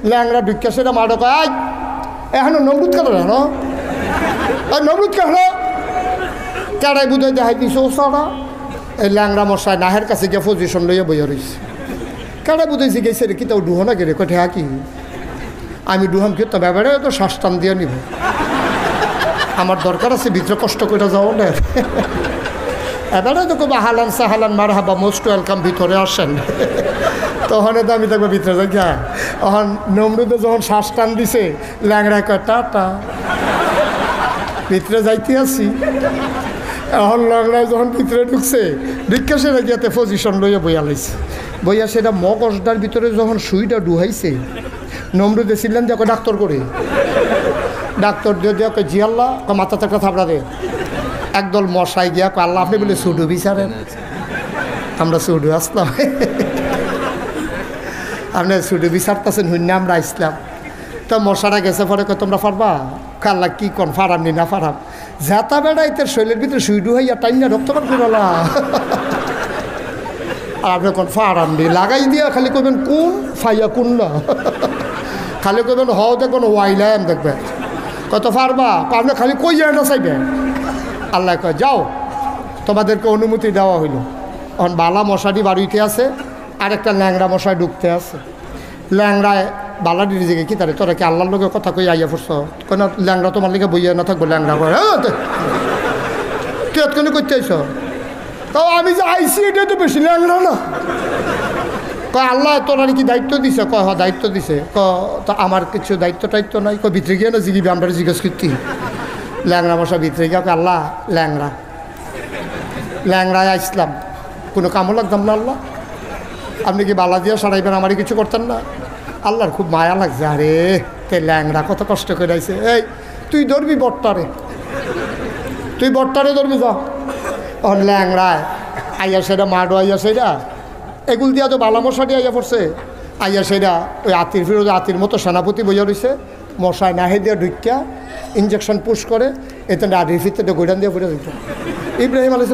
ল্যাংরা ঢুকিয়া সেটা মাডো কয় এখন নমরুদ কেন হলো নমরুদ কে হলো কেড়াই বুঝাই দেখাই দিছে ও সারা এই ল্যাংরা মশাই নাহের কাছে গিয়ে পজিশন লইয়া বইয়া রয়েছে কেড়াই বুঝাইছি গেছে রে কি তাও ডুহো না গেলে কঠে কি আমি ডুহাম কি তো ব্যাপারে তো শ্বাস টান দিয়ে নিব আমার দরকার আছে ভিতরে কষ্ট করে যাও না এবারে তো খুব হালান সাহালান মার হাবা মোস্ট ওয়েলকাম ভিতরে আসেন তখন তো আমি দেখবো ভিতরে যাই তখন নমরুদে যখন শ্বাস টান দিছে ল্যাংড়া কয় টাটা ভিতরে যাইতে আসি এখন ল্যাংড়ায় যখন ভিতরে ঢুকছে ঢুকে সেটা গিয়াতে পজিশন লইয়া বইয়া লাইছে বইয়া সেটা মগজটার ভিতরে যখন সুইটা ডুহাইছে নমরুদে ছিলেন যে ডাক্তার করে ডাক্তার দিয়ে দিয়ে জি আল্লাহ মাথাতে একটা থাপড়া দে একদল মশাই গিয়া আল্লাহ আপনি বলে সুডু বিচারেন আমরা সুডু আসলাম আপনি সুডু বিচারতেছেন হুন্না আমরা আসলাম তো মশারা গেছে পরে তোমরা পারবা কাল্লা কি কন ফারাম নি না ফারাম যাতা বেড়াইতে শৈলের ভিতরে সুইডু হইয়া টাইম না রক্তপাত করলা আর আপনি কোন ফারাম নি লাগাই দিয়া খালি কবেন কোন ফাইয়া কোন না খালি কবেন হও দেখবেন ওয়াইলাম দেখবে কত পারবা আপনি খালি কই যায় না চাইবেন আল্লাহ কয় যাও তোমাদেরকে অনুমতি দেওয়া হইল এখন বালা মশাটি বাড়িতে আছে আর একটা ল্যাংড়া মশাই ঢুকতে আছে ল্যাংড়ায় বালাডি দিকে কি তারে তোরা কি আল্লাহর লোকের কথা কই আইয়া পড়ছ কেন ল্যাংড়া তোমার লিগে বইয়া না থাকবো ল্যাংড়া করে তুই এতক্ষণ করতে আইস তো আমি যে আইসি এটা তো বেশি ল্যাংড়া না কয় আল্লাহ তোরা কি দায়িত্ব দিছে কয় হ দায়িত্ব দিছে তো আমার কিছু দায়িত্ব টাইত্ব নাই কয় ভিতরে গিয়ে না জিগিবি আমরা জিজ্ঞেস করতি ল্যাংড়া মশা ভিতরে গিয়ে আল্লাহ ল্যাংড়ায় আসলাম কোনো কামও লাগতাম না আল্লাহ আপনি কি বালা দিয়ে সারাইবেন আমারই কিছু করতেন না আল্লাহর খুব মায়া লাগছে আরে তে ল্যাংড়া কত কষ্ট করে আইছে এই তুই ধরবি বট্টারে ধরবি যা ল্যাংড়ায় আইয়া সেটা মাডো আইয়া সেটা এগুল দিয়া তো বালা মশাটি আইয়া পড়ছে আইয়া সেটা ওই আতির ফিরোজ আতির মতো সেনাপতি বইয়া রয়েছে মশায় নাহে দিয়ে ঢুকিয়া ইঞ্জেকশন পুশ করে এতে আডির ফিরতে গোডান দিয়ে ফুটে দিত ইব্রাহিম আলাইহিস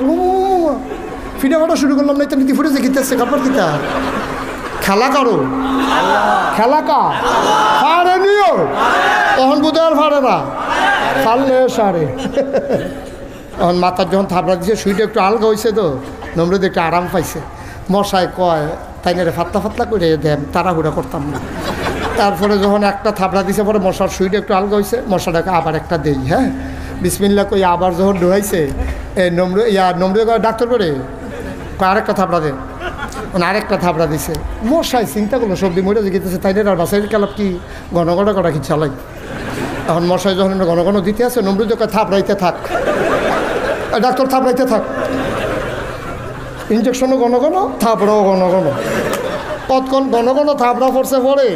ফিরে কাটা শুরু করলাম না এটা নীতি ফুটেছে গীতেছে কাপড় দিতা খেলা কারো খেলা কা ফারে নিও তখন বুধে আর ফারে না ফারলে সারে তখন মাথার যখন থাপড়া দিছে সুইটা একটু আলগা হয়েছে তো নমরুদ একটু আরাম পাইছে মশায় কয় তাই না রে ফাতলা করে দেন তাড়াহুড়া করতাম না তারপরে যখন একটা থাপড়া দিছে পরে মশার সুইটা একটু আলগা হয়েছে মশাটাকে আবার একটা দেই হ্যাঁ বিসমিল্লাহ কই আবার যখন ডুহাইছে এই নমরুদ ডাক্তার করে আরেকটা থাপড়া দেন আরেকটা থাপড়া দিছে মশাই চিন্তা করলো সবজি মরে গেতেছে তাই আর বাসাইয়ের কালাপ কি ঘন করা কি চালাই এখন মশাই যখন ঘন দিতে আছে নমরুদ থাপড়াইতে থাক ডাক্তার থাপড়াইতে থাক ইঞ্জেকশনও ঘন থাপড়াও ঘন কতক্ষণ ঘন থাপড়া পড়ছে পরে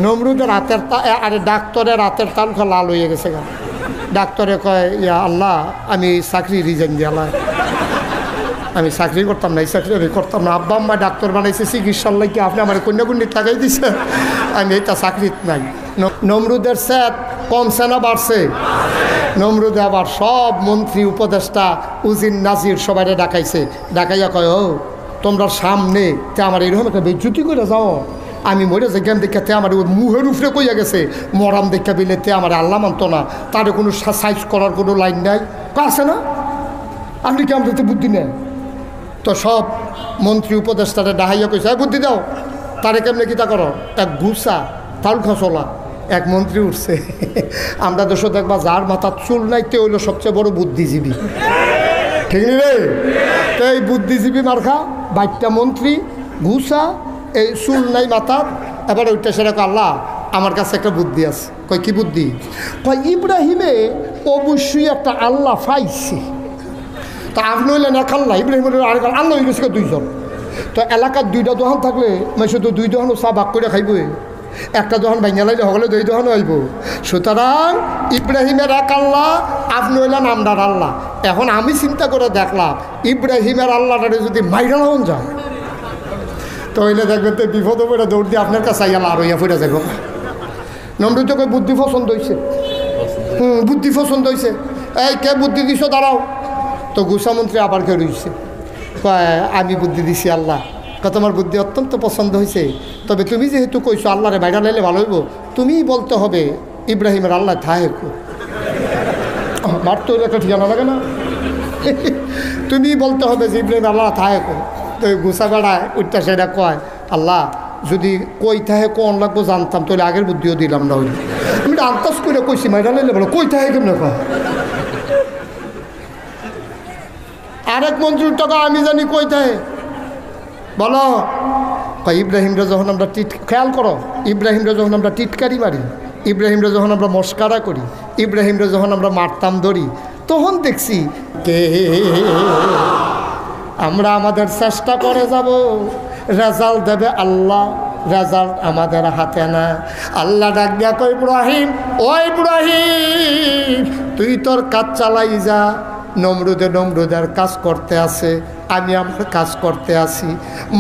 নমরুদের রাতের আরে ডাক্তারের রাতের তাল লাল হয়ে গেছে গা ডাক্তারে কয় ইয়া আল্লাহ আমি চাকরি রিজাইন দিয়ালাই আমি চাকরি করতাম না এই চাকরি আমি করতাম না আব্বা আম্মা ডাক্তার বানাইছে চিকিৎসার লাগে আপনি আমার কন্যাকুণ্ডি লাগাই দিছে আমি এটা চাকরি নাই নমরুদের স্যাত কমছে না বাড়ছে নমরুদে আবার সব মন্ত্রী উপদেষ্টা উজির নাজির সবাই ডাকাইয়া কয় ও তোমরা সামনে তে আমার এরকম একটা বেজ্জুতি করে যাও আমি মরে যে জ্ঞান দেখাতে আমার ওই মুহের উপরে কইয়া গেছে মরাম দেখা বিলেতে আমার আল্লাহ মানতো না তার কোনো সাইজ করার কোনো লাইন নাই আছে না আপনি কি আমাদের বুদ্ধি নেন তো সব মন্ত্রী উপদেষ্টারে ডাহাইয়া কইছে বুদ্ধি দাও তারে কেমনে কিতা করো এক ঘুষা তাল খসলা এক মন্ত্রী উঠছে আমরা দেশে দেখবা যার মাথার চুল নাই তে হইল সবচেয়ে বড় বুদ্ধিজীবী ঠিক নি রে এই বুদ্ধিজীবী মার্খা বাইকটা মন্ত্রী ঘুষা এই চুল নাই মাথার এবার ওইটা সেরকম আল্লাহ আমার কাছে একটা বুদ্ধি আছে কয় কি বুদ্ধি কয় ইব্রাহিমে অবশ্যই একটা আল্লাহ পাইছে তা আপনি হইলেন এক আল্লাহ ইব্রাহিমের আরেক আল্লাহ হয়ে গেছে দুইজন তো এলাকার দুইটা দোকান থাকলে মানে শুধু দুই দোকানও চা ভাগ করে খাইব একটা দোকান ভাঙিয়া লাইলে সকলে দুই দোকানও আইব সুতরাং ইব্রাহিমের এক আল্লাহ আপনি হইলেন আমরার আল্লাহ এখন আমি চিন্তা করে দেখলাম ইব্রাহিমের আল্লাহটারে যদি মাইরা হন যায় তো হইলে দেখবেন তো বিপদ পড়ে দৌড় দিয়ে আপনার কাছে আইয়া আর হইয়া ফুটে যাব নমরুদ তো বুদ্ধি পছন্দ হয়েছে বুদ্ধি পছন্দ হয়েছে এই কে বুদ্ধি দিছ দাঁড়াও তো গুসামন্ত্রী আবার কে রয়েছে আমি বুদ্ধি দিছি আল্লাহ তোমার বুদ্ধি অত্যন্ত পছন্দ হয়েছে, তবে তুমি যেহেতু কইছো আল্লাহরে বাইরা লাইলে ভালো হইব, তুমিই বলতে হবে ইব্রাহিমের আল্লাহ থাহে মার তো একটা ঠিকানা লাগে না তুমি বলতে হবে যে ইব্রাহিম আল্লাহ থাহে তো গুছা বেড়ায় উঠটা সেটা কয় আল্লাহ যদি কই থাহে কোন লাগবো জানতাম তাহলে আগের বুদ্ধিও দিলাম না হইলে আমি আন্তাজ করে কইছি মাইরা লাইলে বলো কই থাহে কেমন কয় আরেক মঞ্জুর টাকা আমি জানি কই থাহে বলো ইব্রাহিমরা যখন আমরা খেয়াল করো ইব্রাহিমরা যখন আমরা টিটকারি মারি, ইব্রাহিমরা যখন আমরা মস্কারা করি, ইব্রাহিমরা যখন আমরা মারতাম ধরি, তখন দেখছি কে আমরা আমাদের চেষ্টা করে যাব, রেজাল্ট দেবে আল্লাহ, রেজাল্ট আমাদের হাতে না। আল্লাহ ডাক দিয়া কই ইব্রাহিম, ও ইব্রাহিম তুই তোর কাজ চালাই যা, নমরুদের কাজ করতে আছে, আমি আমার কাজ করতে আসি।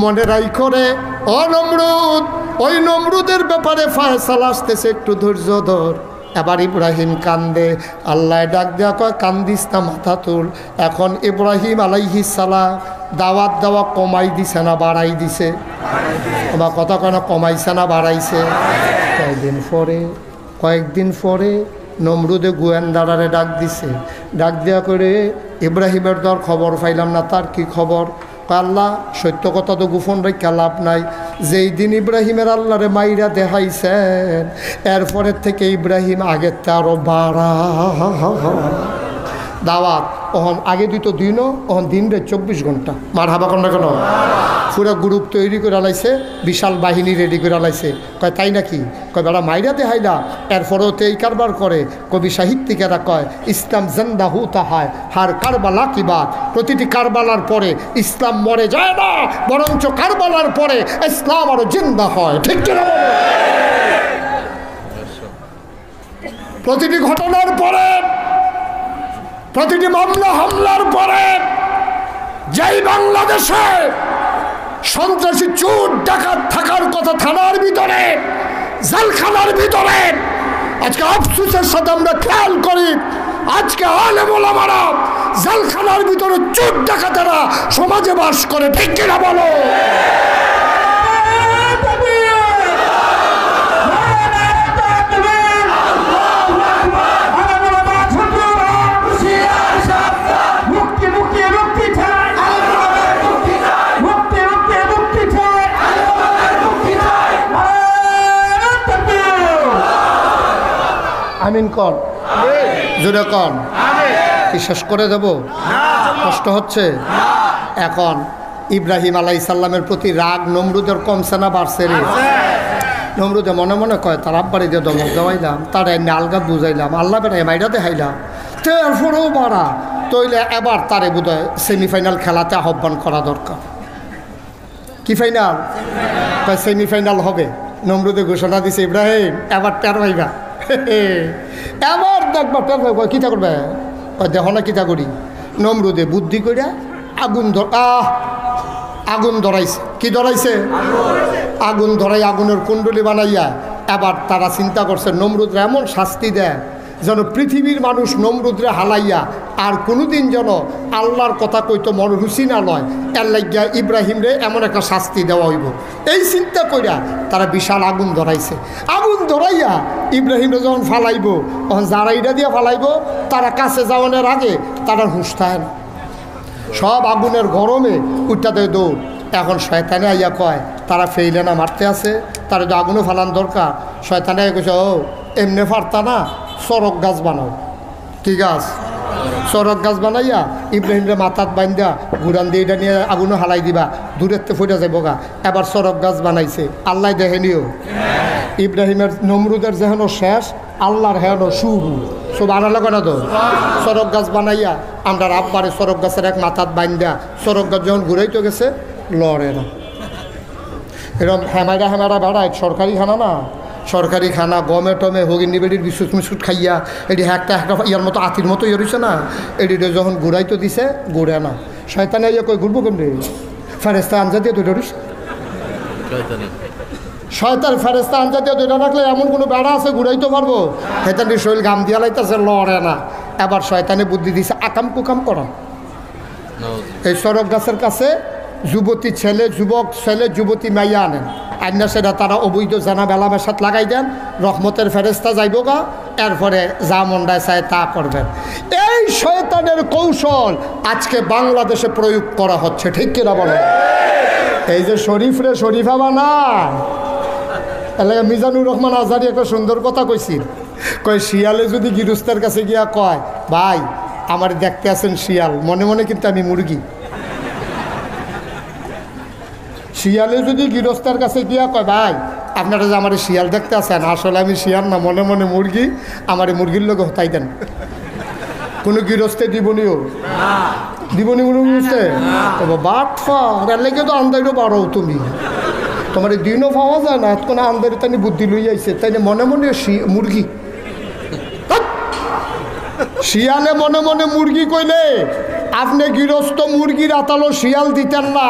মনে রাইখো রে ও নমরুদ, ওই নমরুদের ব্যাপারে ফয়সালা আসতেছে, একটু ধৈর্য ধর। এবার ইব্রাহিম কান্দে, আল্লাহ ডাক দেওয়া কয় কান্দিস না, মাথা তুল। এখন ইব্রাহিম আলাইহিস সালাম দাওয়াত দেওয়া কমাই দিছে না বাড়াই দিছে? আমার কথা কেন কমাইছে না বাড়াইছে? কয়েকদিন পরে নমরুদে গোয়েন্দারারে ডাক দিছে, ডাক দেওয়া করে ইব্রাহিমের দর খবর পাইলাম না, তার কি খবর? আল্লাহ সত্য কথা তো গোপন রেখা লাভ নাই, যেই দিন ইব্রাহিমের আল্লাহরে মাইরা দেখাইছেন এরপরের থেকে ইব্রাহিম আগের তে আরো বাড়া দাওয়াত। ওহন আগে দিত দিনও, ওহন দিন রে 24 ঘন্টা। মার হাবা কন্যা কেন পুরো গ্রুপ তৈরি করে লাইছে, বিশাল বাহিনী রেডি করে লাইছে। কয় তাই নাকি? কয় বেড়া মাইরা দেখাইলা, এরপরেও তো এই কারবার করে। কবি সাহিত্যিকেরা কয় ইসলাম জিন্দা হুতা হয় হার কারবালা কি বাত। প্রতিটি কারবালার পরে ইসলাম মরে যায় না, বরঞ্চ কারবালার পরে ইসলাম আরো জিন্দা হয়। ঠিক কিনা? প্রতিটি ঘটনার পরে, প্রতিটি মামলা হামলার পরে, যেই বাংলাদেশে সন্ত্রাসী চোর ডাকাত থাকার কথা থানার ভিতরে, জেলখানার ভিতরে, আজকে আফসোসের সাথে আমরা খেয়াল করি আজকে আলেম ওলামারা জেলখানার ভিতরে চোর ডাকাতেরা সমাজে বাস করে। ঠিক কিনা বলো? আমিন কন, জোরে কন। কি শেষ করে দেব? কষ্ট হচ্ছে? এখন ইব্রাহিম আলাইহিস সালামের প্রতি রাগ নমরুদের কমছে না বাড়ছে রে? নমরুদে মনে মনে কয় তার আব্বারে দিয়ে দমক দেওয়াইলাম, তার এমনি আলগাত বুঝাইলাম, আল্লাহ বেড়াই মাইরা দেখাইলাম, তারপরেও বাড়া তৈলে এবার তারে বোধহয় সেমিফাইনাল খেলাতে আহ্বান করা দরকার। কি ফাইনাল? সেমিফাইনাল হবে। নমরুদে ঘোষণা দিছে ইব্রাহিম এবার টের ভাইবা, এবার দেখবা টের ভাইবা। কিতা করবে? দেখো না কিতা করি। নমরুদে বুদ্ধি করিয়া আগুন ধরাইছে। কি ধরাইছে? আগুন ধরাই আগুনের কুণ্ডলি বানাইয়া এবার তারা চিন্তা করছে নমরুদরা এমন শাস্তি দেয় যেন পৃথিবীর মানুষ নমরুদরে হালাইয়া আর কোনোদিন যেন আল্লাহর কথা কইতো মন রুচি না লয়। এর লাগিয়া ইব্রাহিমরে এমন একটা শাস্তি দেওয়া হইব, এই চিন্তা কইরা তারা বিশাল আগুন ধরাইছে। আগুন ধরাইয়া ইব্রাহিমরে যখন ফালাইব, তখন যারা ইটা দিয়ে ফালাইব তারা কাছে যাওয়ানোর আগে তারা হুঁশ থাকে না, সব আগুনের গরমে উঠা দেয় দৌড়। এখন শয়তানে আইয়া কয় তারা ফেইলে না মারতে আছে, তারা তো আগুনও ফালান দরকার। শয়তানে কইছে ও এমনি ফারতা না, চরক গাছ বানাও। কি গাছ? চরক গাছ বানাইয়া ইব্রাহিমরে মাথাত বাইন্দা ঘুরান দিয়ে এটা নিয়ে আগুনও হালাই দিবা, দূরের থেকে ফুটে যাবো গা। এবার চরক গাছ বানাইছে, আল্লাহ দেখেনিও। ইব্রাহিমের নমরুদের যেহেন শেষ, আল্লাহর হেন শুরু। সব আনালে কেন তো? চরক গাছ বানাইয়া আমরা আব্বারে চরক গাছের এক মাথাত বাইন্দা, চরক গাছ যখন ঘুরাইতে গেছে লড়ে না। এরকম হেমাইরা হেমারা বেড়ায়, সরকারি খানা না, সরকারি খানা গমে টমে হগিনি বেডির বিস্কুট মিস্কুট খাইয়া এটি একটা ইয়ার মতো আতির মতো ইয়ে রয়েছে না, এটি যখন ঘুরাইতে দিছে ঘুরে না। শয়তানে ইয়ে কই ঘুরবো কেমনি? ফেরেস্তা আনজা দিয়ে দুইটা রইস, শয়তান ফেরেস্তা আনজা দিয়ে দুইটা রাখলে এমন কোনো বেড়া আছে ঘুরাইতে পারবো? হেতানি শরীর গাম দিয়া লাইতেছে, লড়ে না। এবার শয়তানে বুদ্ধি দিছে আকাম কুকাম করা। এই চরক গাছের কাছে যুবতী ছেলে, যুবক ছেলে, যুবতী মাইয়া আনেন, আইনা সেটা তারা অবৈধ জানা বেলা মেশাত লাগাই দেন, রহমতের ফেরেস্তা যাইব গা, এরপরে যা মন্ডায় চায় তা করবেন। এই শয়তানের কৌশল আজকে বাংলাদেশে প্রয়োগ করা হচ্ছে, ঠিক কিনা বলেন? এই যে শরীফরে শরীফা বানা, এলাকা মিজানুর রহমান আজহারি একটা সুন্দর কথা কইছিল, কয় শিয়ালে যদি গৃহস্থের কাছে গিয়া কয়, ভাই আমার দেখতে আছেন শিয়াল, মনে মনে কিন্তু আমি মুরগি। শিয়ালে যদি গৃহস্থের কাছে গিয়া কয়, ভাই আপনারা যে আমার শিয়াল দেখতে আছেন, আসলে আমি শিয়াল না, মনে মনে মুরগি, আমার মুরগির লোক হতাই দেন। কোনো গৃহস্থে দিবনিও দিবনি মনে বুঝতে বাট ফার লেগে তো আন্দাইরও বাড়ো তুমি, তোমার দিনও পাওয়া যায় না, কোনো আন্দারি তাই বুদ্ধি লই আইছে, তাই মনে মনে মুরগি। শিয়ালে মনে মনে মুরগি কইলে আপনি গৃহস্থ মুরগির আতালো শিয়াল দিতেন না,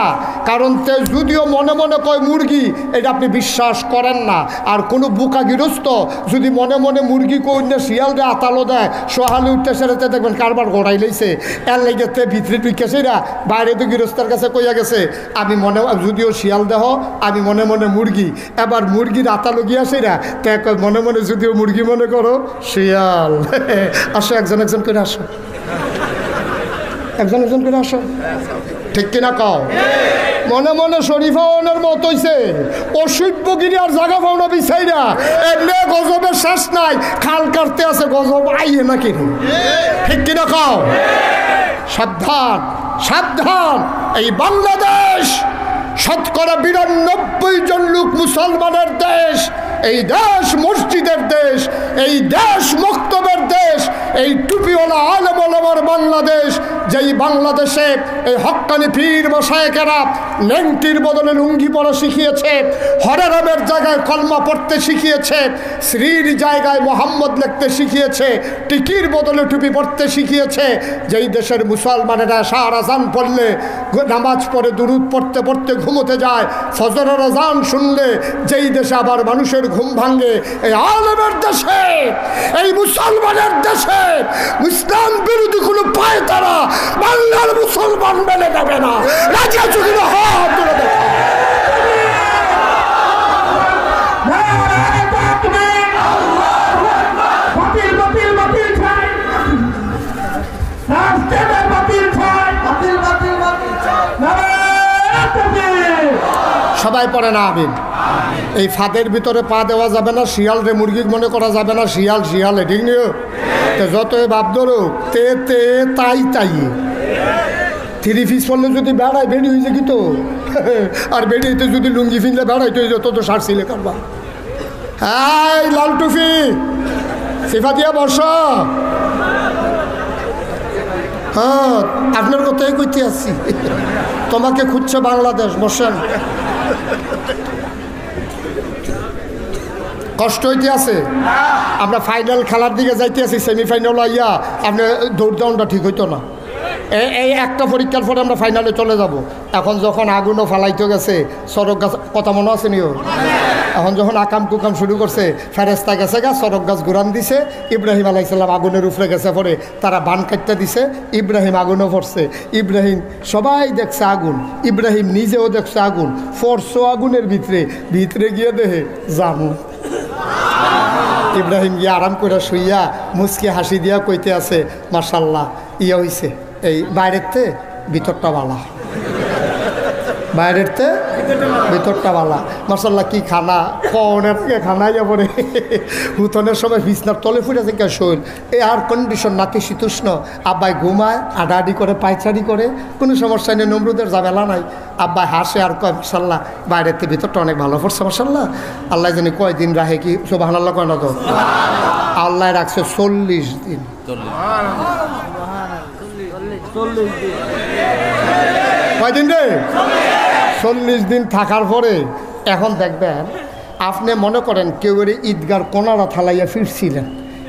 কারণ তে যদিও মনে মনে কয় মুরগি, এটা আপনি বিশ্বাস করেন না। আর কোনো বুকা গৃহস্থ যদি মনে মনে মুরগি কইলে শিয়ালরে আতালো দেয়, সহালে উঠতে সেরেতে দেখবেন কারবার গড়াই লইছে, এর লেগে ভিতরে ঢুকে সেরা বাইরে তো গৃহস্থের কাছে কইয়া গেছে, আমি মনে যদিও শিয়াল দেহ আমি মনে মনে মুরগি, এবার মুরগির আতালো গিয়া সেরা তে মনে মনে যদিও মুরগি মনে করো শিয়াল। আসো একজন একজন করে আসো, একজন একজন করে আসো, ঠিক কিনা কও? মনে মনে শরীফাওয়ানের মত হইছে, অসভ্যগিরি আর জায়গা পাওনা বিচাই না, এমনি গজবের শেষ নাই, খাল কাটতে আছে গজব আইয়ে নাকি, ঠিক কিনা কও? সাবধান সাবধান, এই বাংলাদেশ শতকরা 92 জন লোক মুসলমানের দেশ, এই দেশ মসজিদের দেশ, এই দেশ মক্তবের দেশ, এই টুপিওয়ালা আলেম ওলামার বাংলাদেশ, যেই বাংলাদেশে এই হক্কানি পীর মশায়েকেরা লেংটির বদলে লুঙ্গি পরা শিখিয়েছে, হরেরামের জায়গায় কলমা পড়তে শিখিয়েছে, শ্রীর জায়গায় মোহাম্মদ লিখতে শিখিয়েছে, টিকির বদলে টুপি পড়তে শিখিয়েছে, যেই দেশের মুসলমানেরা সারা আজান পড়লে নামাজ পড়ে দুরুদ পড়তে পড়তে ঘুমোতে যায়, ফজরের আজান শুনলে যেই দেশে আবার মানুষের ঘুম ভাঙে, এই আলেমের দেশে, এই মুসলমানের দেশে ইসলাম বিরোধী কোনো পায় তারা বাংলার মুসলমান মেনে নেবে না। রাজি আছো কিনা? হাত তুলে দেখো। সবাই পড়ে না আমিন। এই ফাঁদের ভিতরে পা দেওয়া যাবে না, শিয়াল রে মুরগি মনে করা যাবে না, শিয়াল শিয়াল ঠিক নিও, যতই ভাব ধরো তে তে তাই তাই, 3 পিস পড়লে যদি বেড়ায় বেড়ি হয়েছে কি তো, আর বেড়িতে যদি লুঙ্গি ফিনলে বেড়াইতে হয়ে যেত তো সারছিলে কারবা। হ্যাঁ লাল টুফি সিফা দিয়া বর্ষা, হ্যাঁ আপনার কথাই কইতে আসছি, তোমাকে খুঁজছে বাংলাদেশ, বসেন। কষ্ট হইতে আছে, আমরা ফাইনাল খেলার দিকে যাইতে আছি, সেমিফাইনাল আইয়া আপনার দৌড়দাউনটা ঠিক হইতো না, এই একটা পরীক্ষার পরে আমরা ফাইনালে চলে যাব। এখন যখন আগুনও ফালাইতে গেছে, সড়ক গাছ কথা মনে আছে নিও, এখন যখন আকাম কুকাম শুরু করছে, ফেরেস্তা গেছে গা, সড়ক গাছ ঘুরান দিছে, ইব্রাহিম আলাইসাল্লাম আগুনের উপরে গেছে, পরে তারা বান কাটতে দিছে, ইব্রাহিম আগুনও পড়ছে, ইব্রাহিম সবাই দেখছে আগুন, ইব্রাহিম নিজেও দেখছে আগুন, ফরসো আগুনের ভিতরে ভিতরে গিয়ে দেহে জামু। ইব্রাহিম গিয়ে আরাম করে শুইয়া মুচকি হাসি দিয়া কইতে আছে, মাশাল্লাহ ইয়ে হইছে, এই বাইরের তে ভিতরটা বালা, বাইরের তে ভিতরটা বালা, মাশাল্লাহ কি খানা, কনের থেকে খানা ইয়া পরে হুতনের সময় বিছনার তলে ফুটেছে কে শৈল, এই আর কন্ডিশন নাতিশীতোষ্ণ, আব্বাই ঘুমায়, আডাআডি করে পায়চারি করে, কোনো সমস্যা নেই, নমরুদের ঝামেলা নাই, আব্বাই হাসে আর কয় মাশাল্লাহ বাইরের থেকে ভিতরটা অনেক ভালো পড়ছে, মাশাল্লাহ আল্লাহ জানি কয়দিন রাখে, কি সুবহানাল্লাহ কয় না তো, আল্লাহ রাখছে 40 দিন, কয়দিন রে 40 দিন থাকার পরে এখন দেখবেন, আপনি মনে করেন কেউ এর ঈদগার কোনাটা থালাইয়া ফিরছিলেন,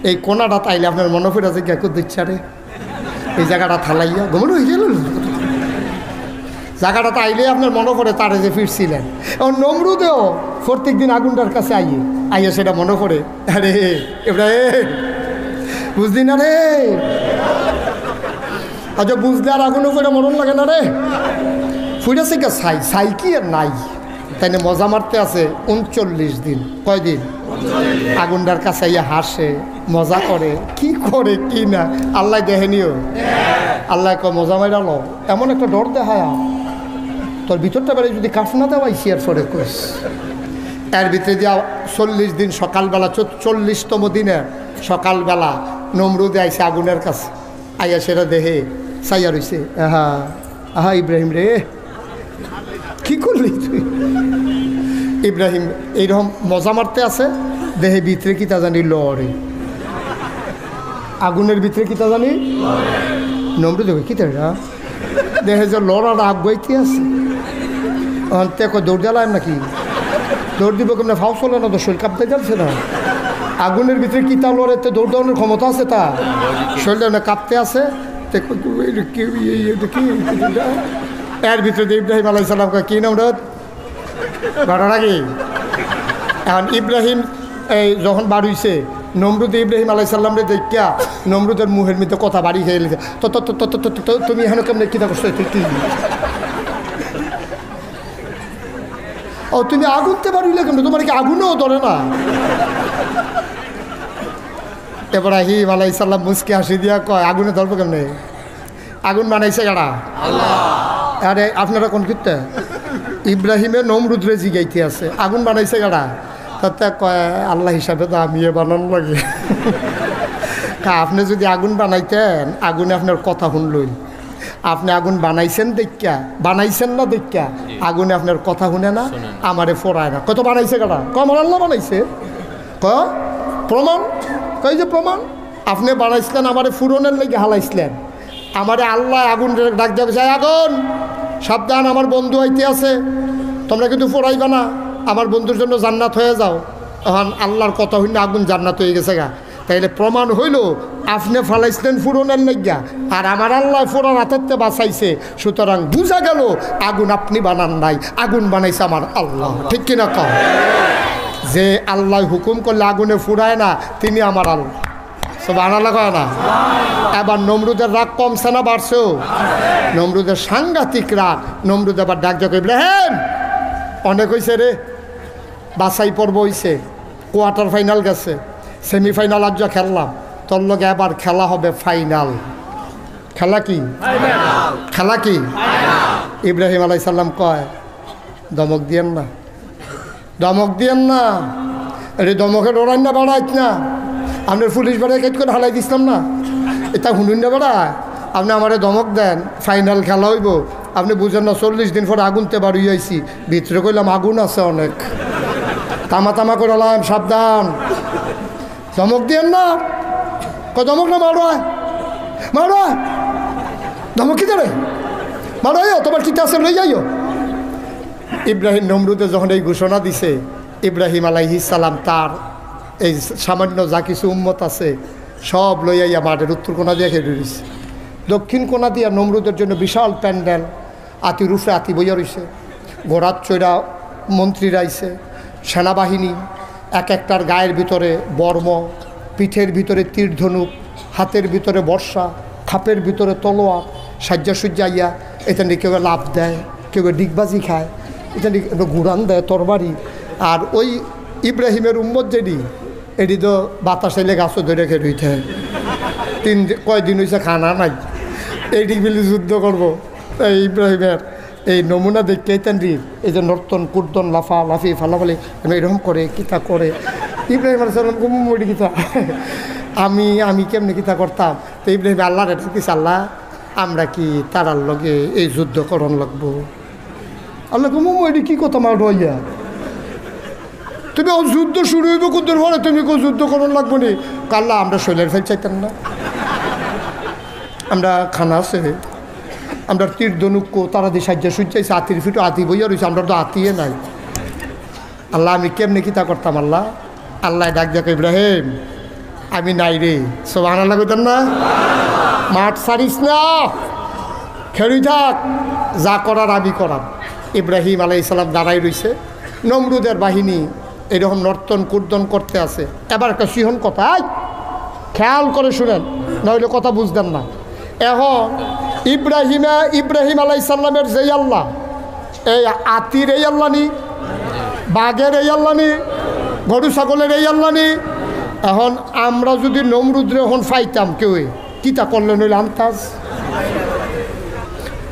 এই কোনাটা তাইলে আপনার মনে পড়ে আছে কে দিচ্ছে রে, এই জায়গাটা থালাইয়া ঘুমন হয়ে গেল, জায়গাটা তাইলে আপনার মনে পড়ে তারে যে ফিরছিলেন। এবং নমরুদেও প্রত্যেক দিন আগুনটার কাছে আইয়ে সেটা মনে পড়ে, আরে এবার বুঝলি না রে, আচ্ছা বুঝলে আর আগুনও করে মরণ লাগে না রে, ফুটেছে কে ছাই, ছাই কি আর নাই, তাই না? মজা মারতে আছে 39 দিন। কয়দিন? আগুনটার কাছে ইয়া হাসে, মজা করে, কি করে কি না আল্লাহ দেখেনিও। আল্লাহ কয় মজা মাইরালো, এমন একটা ডর দেখায় তোর ভিতরটা বেড়ে যদি কাঠ না দেওয়াই শেয়ার করে কইস। এর ভিতরে দিয়া 40 দিন সকালবেলা 40তম দিনের সকালবেলা নমরুদে আইসে আগুনের কাছে, আইয়া সেটা দেহে চাইয়া রইছে। আহা আহা ইব্রাহিম রে, কি করলি তুই? ইব্রাহিম এইরকম মজা মারতে আছে, দেহে ভিতরে কি তা জানি লড়ে, আগুনের ভিতরে কি তা জানি নমরুদ কি তা দেহে যে লড়ার আগ বইতে আছে। অন্তে দৌড় জ্বালায় নাকি? দৌড় দিব কেমন? ফাও চলে না তো, শরীর কাঁপতে যাচ্ছে না। আগুনের ভিতরে কি তা লড়াইতে দৌড় দেওয়ানোর ক্ষমতা আছে তা? শরীরটা কাঁপতে আছে। এর ভিতরে ইব্রাহিম আলাইহিস সালাম কি নমরুদ ঘটনা কি? এখন ইব্রাহিম এই যখন বাড়িছে নমরুদ ইব্রাহিম আলাইহিস সালামরে দেখিয়া নমরুদের মুহের মধ্যে কথা বাড়ি খেয়ে গেছে। তো তুমি এখানে কেমন কিতা করছো? ও তুমি আগুনতে পারিলে কেন? তোমার কি আগুনও ধরে না? ইব্রাহিম আলাইহিস সালাম মুস্কি হাসি দিয়া কয় আগুনে ধরবো কেমনে? আগুন বানাইছে কারা? আল্লাহ। আরে আপনারা কোন কীর্তে? ইব্রাহিমে নমরুদরে জিগাইতে আছে আগুন বানাইছে কারা? তাতে কয় আল্লাহ হিসাবে তো আমি বানানো লাগে। আপনি যদি আগুন বানাইতেন, আগুনে আপনার কথা শুনলই। আপনি আগুন বানাইছেন দেখা, বানাইছেন না দেখা আগুনে আপনার কথা শুনে না, আমারে ফোড়ায় না। কত বানাইছে কারা? আমার আল্লাহ বানাইছে। প্রমাণ কই যে প্রমাণ? আপনি বানাইছিলেন আমারে ফুরনের লেগে হালাইছিলেন, আমারে আল্লাহ আগুন ডাক দেবে, চাই আগুন সাবধান, আমার বন্ধু আইতে আছে, তোমরা কিন্তু ফোড়াইবা না, আমার বন্ধুর জন্য জান্নাত হয়ে যাও। এখন আল্লাহর কথা হইলে আগুন জান্নাত হয়ে গেছে গা। তাইলে প্রমাণ হইল আপনি ফালাইছিলেন ফুরনের লেগা, আর আমার আল্লাহ ফোড়ার হাতের বাঁচাইছে। সুতরাং বুঝা গেল আগুন আপনি বানান নাই, আগুন বানাইছে আমার আল্লাহ। ঠিক কিনা কও? যে আল্লাহ হুকুম করলে আগুনে ফুরায় না, তিনি আমার আল্লাহ। সব আনালা কয় না? এবার নমরুদের রাগ কমছে না বাড়ছেও? নমরুদের সাংঘাতিক রাগ। নমরুদ আবার ডাক যাক ইব্রাহিম, অনেক হয়েছে রে, বাছাই পর্ব হয়েছে, কোয়ার্টার ফাইনাল গেছে, সেমিফাইনাল আজ খেললাম, তোর লগে এবার খেলা হবে ফাইনাল। খেলা কি? খেলা কি? ইব্রাহিম আলাইহিস সালাম কয় দমক দিয়েন না, দমক দিয়েন না, রে দমকে ডরাই না, বাড়াইত না। আপনার পুলিশ বাড়ায় কেট করে হালাই দিছিলাম না, এটা শুনুন না বাড়ায়। আপনি আমারে ধমক দেন, ফাইনাল খেলা হইব, আপনি বুঝেন না 40 দিন পরে আগুনতে বাড়ি আইছি, ভিতরে কইলাম আগুন আছে অনেক, তামা তামা করলাম, সাবধান, ধমক দিয়েন না। ধমক না মারো, মারো, ধমক কি দেবে? মারো, তোমার চিন্তা আছে লই যাইও। ইব্রাহিম নমরুদে যখন এই ঘোষণা দিছে, ইব্রাহিম আলাইহিস সালাম তার এই সামান্য যা কিছু উম্মত আছে সব লইয়া মাঠের উত্তর কোনা দিয়ে খেয়ে রয়েছে। দক্ষিণ কোনা দিয়া নমরুদের জন্য বিশাল প্যান্ডেল, আতি রুফে আতি বইয়া রয়েছে, ঘোড়ার চৈরা মন্ত্রীরা আইছে, সেনাবাহিনী এক একটার গায়ের ভিতরে বর্ম, পিঠের ভিতরে তীর ধনুক, হাতের ভিতরে বর্ষা, খাপের ভিতরে তলোয়ার, সাজ্জা সুজ্জাইয়া। এখানে কেউ লাভ দেয়, কেউ ডিগবাজি খায়, এখানে ঘুরান দেয় তরবারি। আর ওই ইব্রাহিমের উম্মত যেটি, এটি তো বাতাস এলে গাছও ধরে খেয়ে রইতে, কয়দিন হয়েছে খানা নাই, এইটি মিলে যুদ্ধ করবো। এই ইব্রাহিমের এই নমুনা দেখতে এই যে নর্তন কুর্তন লাফা লাফি ফালাফালি এরকম করে কিতা করে ইব্রাহিম আলাইহিস কুমুমুড়ি কিতা আমি কেমনি কিতা করতাম। তো ইব্রাহিম আল্লাহর এটা কিছু, আল্লাহ আমরা কি তারার লগে এই যুদ্ধ করণ লাগবো? আল্লাহ কুমুমুড়ি কী কথা মার রইয়া, তুমি যুদ্ধ শুরু হইব কুদ্দুর পরে তুমি কেউ যুদ্ধ করণ লাগবো নি? আল্লাহ আমরা শৈলের ফেল চাইতাম না, আমরা খানা আছে, আমরা তীর ধনুক তারা দিয়ে সাজ্জা সুজ্জাইছে, আতির ফিটো আতি বইয়া রয়েছে, আমরা তো আতিয়ে নাই। আল্লাহ আমি কেমনি কিতা করতাম? আল্লাহ আল্লাহ ডাক ডাক ইব্রাহিম আমি নাই রে, সুবহানাল্লাহ কইতাম না? মাঠ ছাড়িস না, খেলি থাক, যা করার আমি করাম। ইব্রাহিম আলাইহিস সালাম দাঁড়াই রয়েছে, নমরুদের বাহিনী এরকম নর্তন কুর্দন করতে আছে। এবার একটা সিহন কথা খেয়াল করে শুনেন, নইলে কথা বুঝতেন না। এখন ইব্রাহিম আলাইহিস সালামের যেই আল্লাহ এই আতির এই আল্লাহ নি, বাঘের এই আল্লাহ নি, গরু ছাগলের এই আল্লাহ নি। এখন আমরা যদি নমরুদ্রে এখন ফাইতাম কেউ কিতা করলে নইলে আন্তাজ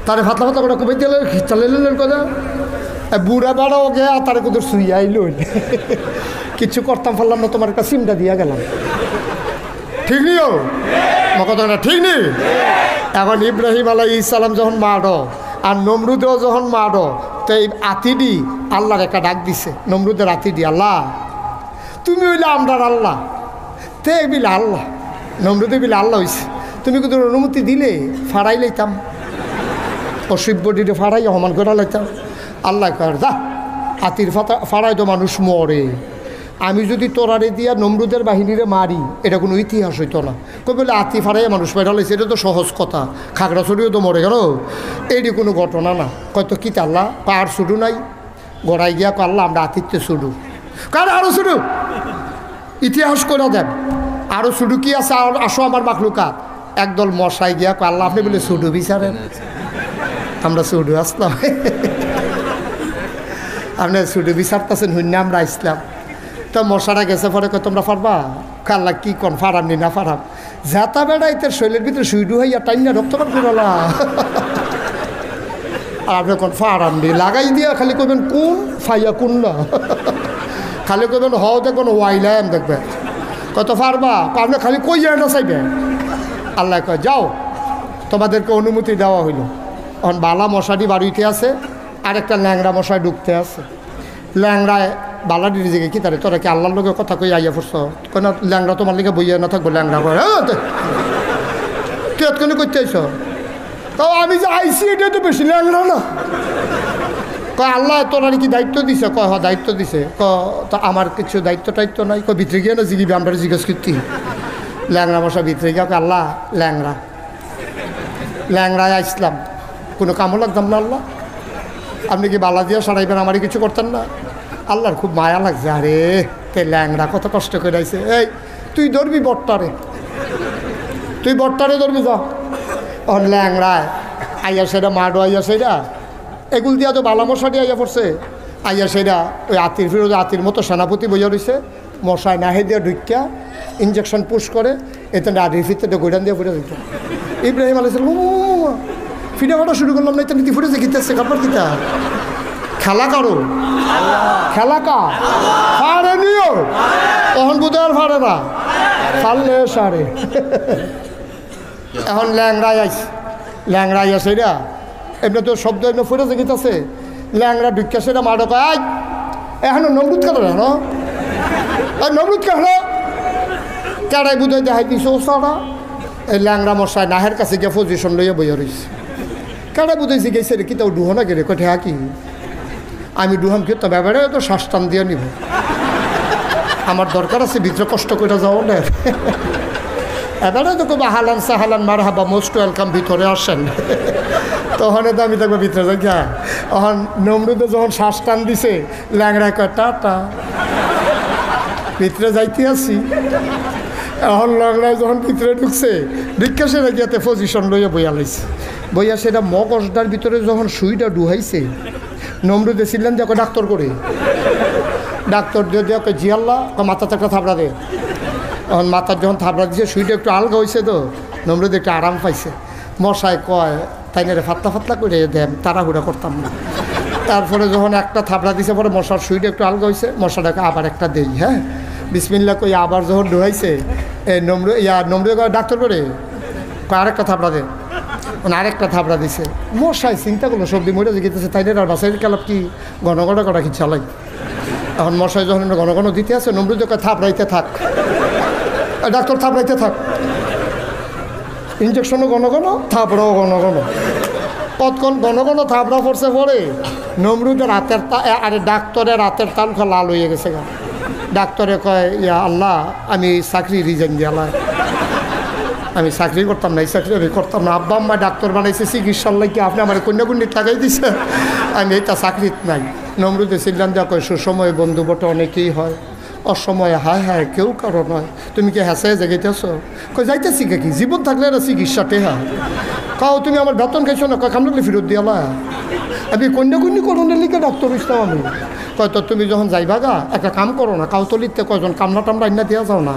তারে ফাতলা ফাতলা করে কবে দিলে চালাইলেন কথা বুড়া বাড়াও গে তারে কোথাও শুই আইল কিছু করতাম পারলাম না, তোমার একটা সিমটা দিয়া গেলাম। ঠিক নি ও কথাটা ঠিক নেই। এখন ইব্রাহিম আলাইহিস সালাম যখন মারো আর নমরুদেও যখন মারো, তো এই আতিডি আল্লাহর একটা ডাক দিছে, নমরুদের আতিডি, আল্লাহ তুমি হইলে আমরার আল্লাহ, তে বিলে আল্লাহ, নমরুদে বিলে আল্লাহ হইছে, তুমি কিন্তু অনুমতি দিলে ফাড়াই লাইতাম, অসভ্যটিতে ফাড়াই অপমান করে লাইতাম। আল্লাহ কর যা আতির ফাড়াই তো মানুষ মরে, আমি যদি তোরারে দিয়া নমরুদের বাহিনীরে মারি এটা কোনো ইতিহাস হইতো না। কই বলে আতি ফাড়াইয়া মানুষ মেরা লাইছে, এটা তো সহজ কথা, খাগড়াছড়িও তো মরে গেল, এইটি কোনো ঘটনা না। কয়তো কী আল্লাহ আর ছুটু নাই, গড়াই গিয়া আল্লাহ আমরা আতিথ্যে ছুটু, কার আরও ছুটু ইতিহাস করে দেন, আরও ছুটু কি আছে, আসো আমার মাখলুকাত। একদল মশাই গিয়া আল্লাহ আপনি বলে ছুটু বিচারেন, আমরা ছুটু আসলাম, আপনি ছুটু বিচারতেছেন হইনা আমরা আসলাম। তো মশারা গেছে পরে কয় তোমরা পারবা, কাল্লা কি কন ফারাম নি না ফারাম, যাতা বেড়া ইতার শৈলের ভিতরে সুইডু হইয়া টাইনা রক্তপাত করলা আর আপনি কোন ফারাম নি লাগাই দিয়া খালি কইবেন কোন ফাইয়া কোন না, খালি কইবেন হও দেখবেন ওয়াইলাম দেখবে কত পারবা, আপনি খালি কইয়া না চাইবে। আল্লাহ কয় যাও তোমাদেরকে অনুমতি দেওয়া হইল। এখন বালা মশাটি বাড়িতে আছে আর একটা ল্যাংড়া মশাই ঢুকতে আছে, ল্যাংড়ায় বালাডি দিকে কি তারে তোরা কি আল্লাহর লোকের কথা কই আইয়া পড়ছ, কেন ল্যাংড়া তোমার লিগে বইয়া না থাকবো, ল্যাংড়া করে তুই এতক্ষণে করতে আইস, তাও আমি যে আইসি এটা তো বেশি ল্যাংড়া না। কয় আল্লাহ তোরার কি দায়িত্ব দিছে, কয় হ দায়িত্ব দিছে, তো আমার কিছু দায়িত্ব টাইত্ব নাই, কয় ভিতরে গিয়ে না জিগিবি আমরা জিজ্ঞেস করতি। ল্যাংড়া মশা ভিতরে গিয়ে আল্লাহ ল্যাংড়া ল্যাংড়ায় আসলাম, কোনো কামও লাগতাম না আল্লাহ, আপনি কি বালা দিয়া সারাইবেন, আমারই কিছু করতেন না। আল্লাহর খুব মায়া লাগছে, আরে তে ল্যাংড়া কত কষ্ট করে আইছে, এই তুই ধরবি বট্টারে, তুই বট্টারে ধরবি যা। ল্যাংড়ায় আইয়া সেটা মাডো আইয়া সেটা এগুল দিয়া তো বালা মশাটি আইয়া পড়ছে, আইয়া সেটা ওই আতির ফিরোজ আতির মতো সেনাপতি বইয়া রয়েছে, মশায় নাহে দিয়া ঢুকিয়া ইঞ্জেকশন পুশ করে এতে আড়ির ফিরতে গোডান দিয়ে ফুটে দিত। ইব্রাহিম আলাইহিস সালাম ফিরে কাটা শুরু করলাম না, এটা নীতি ফুটেছে কিতাছে কাপড় কিতা খেলা কারো খেলা কা ফাড়ে নিও, তখন বুধ আর ফাড়ে না, ফাড়লে সারে। এখন ল্যাংড়াই আইছে, ল্যাংড়াই আছে এটা এমনি তো শব্দ এমনি ফুটেছে কিতাছে, ল্যাংড়া ঢুকিয়া সেটা মাডো কয় এখন নমরুদ কেন না নমরুদ কেন কেড়াই বুধ দেখাই দিছে ও সারা। এই ল্যাংড়া মশাই নাহের কাছে গিয়ে পজিশন লইয়া বইয়া রয়েছে, কেড়াই বুঝেছি গেছে রে কি তাও ডুহো না গেলে কঠে কি আমি ডুহাম কি তো ব্যাপারে তো শ্বাস টান দিয়ে নিব, আমার দরকার আছে ভিতরে কষ্ট করে যাও না, এবারে তো খুব হালান সাহালান মার হাবা মোস্ট ওয়েলকাম ভিতরে আসেন, তখন তো আমি দেখবো ভিতরে যাই গা। তখন নমরুদে যখন শ্বাস টান দিছে ল্যাংড়ায় কয় টাটা ভিতরে যাইতে আসি। এখন ল্যাংড়ায় যখন ভিতরে ঢুকছে ঢুকে সেটা গিয়াতে পজিশন লইয়া বইয়া লাইছে, বইয়া সেটা মগজটার ভিতরে যখন সুইটা ডুহাইছে নমরুদে ছিলেন যে ডাক্তার করে, ডাক্তার দিয়ে দিয়ে জি আল্লাহ মাথাতে একটা থাবড়া দে। এখন মাথার যখন থাবড়া দিছে সুইটা একটু আলগা হয়েছে, তো নমরুদ একটু আরাম পাইছে। মশায় কয় তাই না রে ফাতলা ফাতলা করে দেন, তাড়াহুড়া করতাম না। তারপরে যখন একটা থাবড়া দিছে পরে মশার সুইটা একটু আলগা হয়েছে, মশাটাকে আবার একটা দেই, হ্যাঁ বিসমিল্লাহ কই আবার যখন ডুহাইছে নমরুদ ডাক্তার করে আরেকটা থাবড়া দে, মানে আরেকটা থাবড়া দিছে। মশাই চিন্তা করলো সবজি মরে গেতেছে, তাই না আর বাসাইল কালাপ কি ঘন ঘন করা কি চালাই। এখন মশাই যখন ঘন ঘন দিতে আছে নমরুদ থাবড়াইতে থাক, ডাক্তার থাবড়াইতে থাক, ইঞ্জেকশনও ঘন ঘন থাবড়াও ঘন ঘন, কতক্ষণ ঘন ঘন থাবড়া পড়ছে পরে নমরুদের রাতের আরে ডাক্তারের রাতের তালখা লাল হয়ে গেছে গা। ডাক্তারে কয় ইয়া আল্লাহ আমি চাকরি রিজাইন দিয়ালাই, আমি চাকরি করতাম না, এই চাকরি আমি করতাম না, আব্বা আম্মা ডাক্তার বানাইছে চিকিৎসার লাগে আপনি আমার কন্যাকুণ্ডি টাকাই দিছে, আমি এইটা চাকরিত নাই। নমরুদে ছিলাম যা কয় সুসময়ে বন্ধু বটে অনেকেই হয়, অসময়ে হায় হায় কেউ কারো নয়, তুমি কি হেসে জেগেতেছ, কই যাইতেছি কি জীবন থাকলে না চিকিৎসাতে হয়, কাও তুমি আমার বেতন খাইছো না, কয় খামলে ফেরত দিয়ালা, আমি কন্যাকন্যী করণের লিখে ডাক্তার ইসলাম আমি কয় তো তুমি যখন যাইবা গা একটা কাম করো না, কাউতলিতে কয়জন কামলা টামলা ইন্না দিয়া যাও না।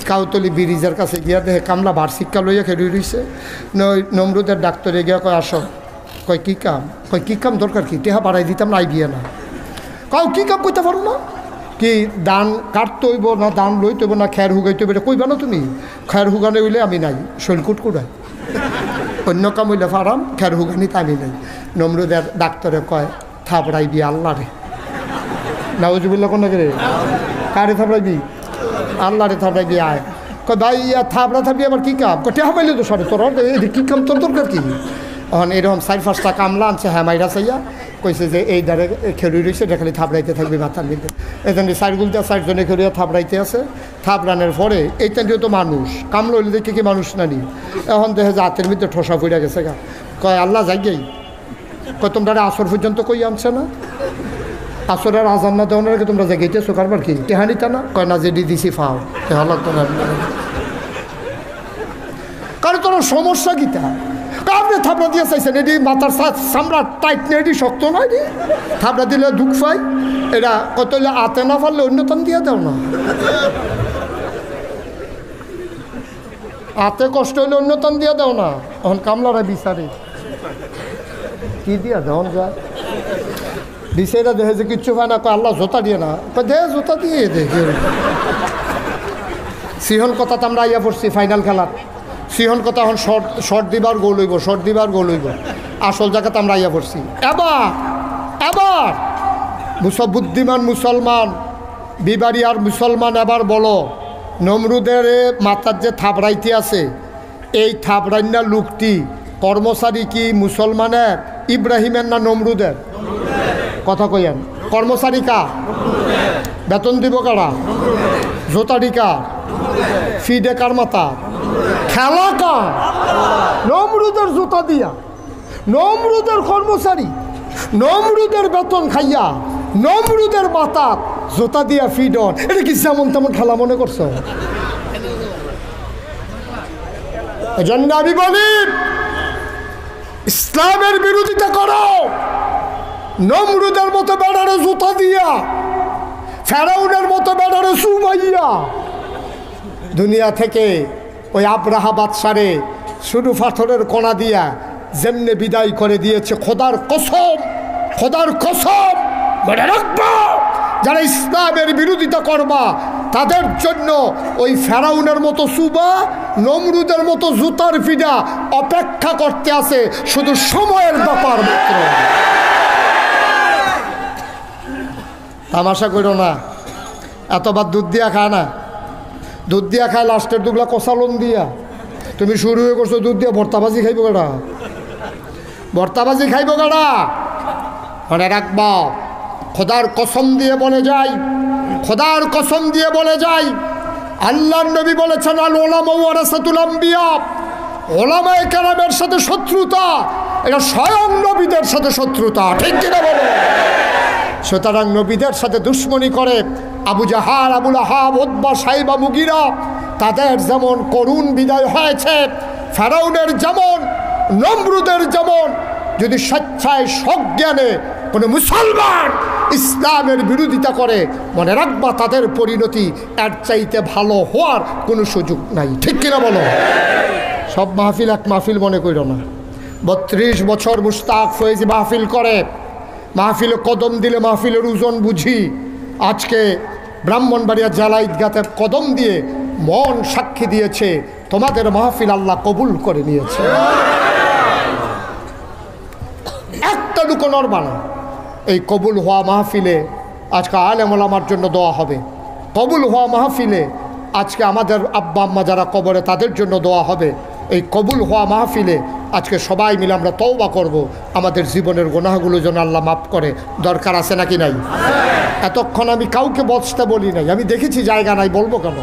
কাউতলি ব্রিজের কাছে গিয়া দেখে কামলা ভার শিক্ষা লইয়া খেয়ে রইছে। নমরুদের ডাক্তারে গিয়া কয় আসো, কয় কী কাম? কয় কী কাম দরকার কি? টেহা বাড়াই দিতাম না আইডিয়া না। কাউ কী কাম করতে পারো না? কি দান কাটতে হইব না দান লইতে হইব না খের হুগাইতে হইব, এটা কইবা না তুমি? খের হুগানে হইলে আমি নাই, শৈলকুট কুড়াই। অন্য কাম হইলে ফারাম, খের হুগানিতে আমি নাই। নমরুদের ডাক্তারে কয় থাপড়াইবি আল্লাহ রে। নাউজুবিল্লাহ কোন রে? কারে থাপড়াইবি? আল্লাহ রে থাপড়াইবি আয়। কয় ভাই থাপড়া থাপড়ি আবার কী কাম? কয় টেহা পাইলে তো সরে তোর কী কাম তোর দরকার কি? এখন এরকম 4-5টা কামলা আনছে হ্যাঁ মাইরা চাইয়া কইছে যে এই দ্বারে খেলুই রয়েছে, এটা খালি থাপড়াইতে থাকবে মাথার মধ্যে। এখানে 4 গুলতে 4 জনে খেলিয়া থাপড়াইতে আছে। থাপড়ানোর পরে এইটাও তো মানুষ, কামলা হইলে দেখে কি মানুষ না নি? এখন দেখে যে হাতের মধ্যে ঠোসা পড়ে গেছে গা। কয় আল্লাহ যাইগেই। কয় তোমরা আসর পর্যন্ত কই আনছে না? আসরের আজান না দেওয়ার আগে তোমরা জায়গাইতেছো কারবার কি টেহানিতা না? কয় না যে দিছি ফাও টেহা লাগতো না। কারণ তোর সমস্যা গীতা আপনি থাপড়া দিয়ে চাইছেন, এটি মাথার চামড়া টাইট নেই, এটি শক্ত না, এটি থাপড়া দিলে দুঃখ পাই। এটা কত হইলে আতে না পারলে অন্যতম দিয়ে দাও না। আতে কষ্ট হইলে অন্যতম দিয়ে দাও না। এখন কামলারা বিচারে কি দিয়া দেওয়া যায়? বিচারা দেখে যে কিচ্ছু পায় না, কয় আল্লাহ জোতা দিয়ে না, দে জোতা দিয়ে দেখে। সিহন কথা তো আমরা আইয়া পড়ছি ফাইনাল খেলার। সিহন কথা এখন শর্ট দিবার গোল হইব, শর্ট দিবার গোল হইব। আসল জায়গাতে আমরা আইয়া পড়ছি। এবার বুদ্ধিমান মুসলমান বিবারিয়ার মুসলমান এবার বলো, নমরুদের মাথার যে থাপড়াইতে আছে, এই থাপড়াইনা লোকটি কর্মচারী কি মুসলমানের ইব্রাহিমের না নমরুদের? কথা কইয়েন। কর্মচারী কা? বেতন দিব কারা? জোতাডি কা? ফিডে কার মাথা? খেলা কা? নমরুদের জুতা দিয়া, নমরুদের কর্মচারী, নমরুদের বেতন খাইয়া, নমরুদের মাথা জুতা দিয়া ফিডন। এটা কি যেমন তেমন খেলা মনে করছো? এজন্য আমি বলি ইসলামের বিরোধিতা করো। নমরুদের মতো বেড়ারে জুতা দিয়া, ফেরাউনের মতো বেড়ারে সুমাইয়া দুনিয়া থেকে ওই আব্রাহা বাদশারে শুধু পাথরের কণা দিয়া যেমনে বিদায় করে দিয়েছে, খোদার কসম, খোদার কসম মনে রাখবা, যারা ইসলামের বিরোধিতা করবা তাদের জন্য ওই ফেরাউনের মতো সুবা, নমরুদের মতো জুতার ফিডা অপেক্ষা করতে আছে, শুধু সময়ের ব্যাপার মাত্র। তামাশা করো না। এতবার দুধ দিয়া খায় না, দুধ দিয়া খায় লাস্টের দুগলা কষালন দিয়া। তুমি শুরু হয়ে করছো দুধ দিয়া, ভর্তাবাজি খাইব গাড়া, ভর্তাবাজি খাইব গাড়া। মনে রাখবা, খোদার কসম দিয়ে বলে যাই, খোদার কসম দিয়ে বলে যাই, আল্লাহর নবী বলেছেন আল উলামা ওয়ারাসাতুল আম্বিয়া, ওলামায়ে কেরামের সাথে শত্রুতা এটা স্বয়ং নবীদের সাথে শত্রুতা, ঠিক কিনা বলো? সুতরাং নবীদের সাথে দুশ্মনী করে আবু জাহাল, আবুল আহাব, উতবা, সাইবা, মুগিরা, তাদের যেমন করুণ বিদায় হয়েছে, ফেরাউনের যেমন, নমরুদের যেমন, যদি স্বেচ্ছায় সজ্ঞানে কোনো মুসলমান ইসলামের বিরোধিতা করে, মনে রাখবা তাদের পরিণতি এর চাইতে ভালো হওয়ার কোনো সুযোগ নাই, ঠিক কিনা বলো? সব মাহফিল এক মাহফিল মনে করো না। 32 বছর মুশতাক ফয়েজ মাহফিল করে, মাহফিলে কদম দিলে মাহফিলের ওজন বুঝি। আজকে ব্রাহ্মণবাড়িয়া জেলা ঈদগাতে কদম দিয়ে মন সাক্ষী দিয়েছে তোমাদের মাহফিল আল্লাহ কবুল করে নিয়েছে। একটা লুকো নরবানা। এই কবুল হওয়া মাহফিলে আজকে আলেম ওলামার জন্য দোয়া হবে। কবুল হওয়া মাহফিলে আজকে আমাদের আব্বা আম্মা যারা কবরে তাদের জন্য দোয়া হবে। এই কবুল হওয়া মাহফিলে আজকে সবাই মিলে আমরা তওবা করব, আমাদের জীবনের গুনাহগুলো যেন আল্লাহ মাফ করে। দরকার আছে নাকি নাই? এতক্ষণ আমি কাউকে বসতে বলি নাই, আমি দেখেছি জায়গা নাই, বলবো কেন?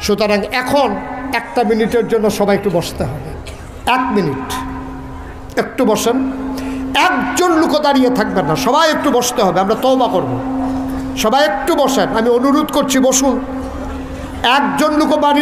সুতরাং এখন 1 মিনিটের জন্য সবাই একটু বসতে হবে। 1 মিনিট একটু বসেন, একজন লোক দাঁড়িয়ে থাকবেন না, সবাই একটু বসতে হবে, আমরা তওবা করব। সবাই একটু বসেন, আমি অনুরোধ করছি বসুন। একজন লোক বাড়ি